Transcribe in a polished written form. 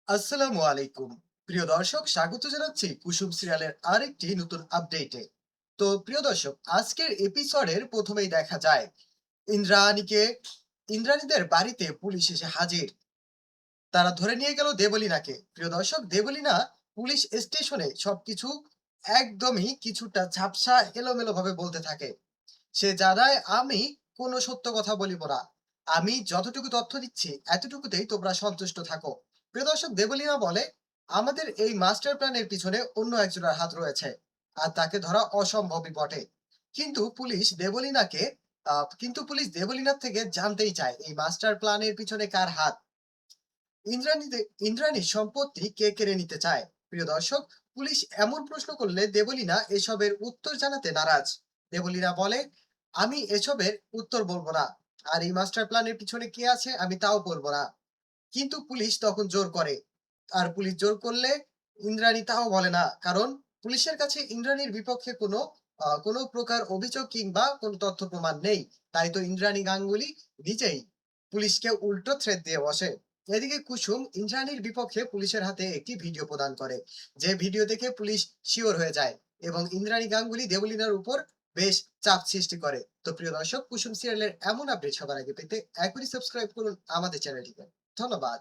আসসালামু আলাইকুম। প্রিয় দর্শক, স্বাগত জানাচ্ছি কুসুম সিরিয়ালের আরেকটি নতুন আপডেটে। তো প্রিয় দর্শক, আজকের এপিসোডের প্রথমেই দেখা যায় ইন্দ্রাণীকে ইন্দ্রাণীদের বাড়িতে পুলিশ এসে হাজির। তারা ধরে নিয়ে গেল দেবলীনাকে। প্রিয় দর্শক, দেবলীনা পুলিশ স্টেশনে সবকিছু একদমই কিছুটা ঝাপসা এলোমেলো ভাবে বলতে থাকে। সে জানায়, আমি কোনো সত্য কথা বলিব না। আমি যতটুকু তথ্য দিচ্ছি এতটুকুতেই তোমরা সন্তুষ্ট থাকো। প্রিয় দর্শক, দেবলীনা বলে, আমাদের এই মাস্টার প্ল্যানের পিছনে অন্য একজনের হাত রয়েছে, আর তাকে ধরা অসম্ভবই বটে। কিন্তু পুলিশ দেবলীনাকে পুলিশ দেবলীনার থেকে জানতেই চায় এই মাস্টার প্ল্যানের পিছনে কার হাত। ইন্দ্রাণীর সম্পত্তি কে কেড়ে নিতে চায়। প্রিয় দর্শক, পুলিশ এমন প্রশ্ন করলে দেবলীনা এসবের উত্তর জানাতে নারাজ। দেবলীনা বলে, আমি এসবের উত্তর বলবো না, আর এই মাস্টার প্ল্যানের পিছনে কে আছে আমি তাও বলবো না। কিন্তু পুলিশ তখন জোর করে, আর পুলিশ জোর করলে ইন্দ্রাণী তাও বলে না, কারণ পুলিশের কাছে ইন্দ্রাণীর বিপক্ষে কোনো প্রকার অভিযোগ কিংবা কোনো তথ্য প্রমাণ নেই। তাই তো ইন্দ্রাণী গাঙ্গুলি নিজেই পুলিশকে উল্টো থ্রেট দিয়ে বসে। এদিকে কুসুম ইন্দ্রাণীর বিপক্ষে পুলিশের হাতে একটি ভিডিও প্রদান করে, যে ভিডিও দেখে পুলিশ শিওর হয়ে যায় এবং ইন্দ্রাণী গাঙ্গুলি দেবলীনার উপর বেশ চাপ সৃষ্টি করে। তো প্রিয় দর্শক, কুসুম সিরিয়ালের এমন আপডেট সবার আগে পেতে এখনই সাবস্ক্রাইব করুন আমাদের চ্যানেলটিকে। ধন্যবাদ।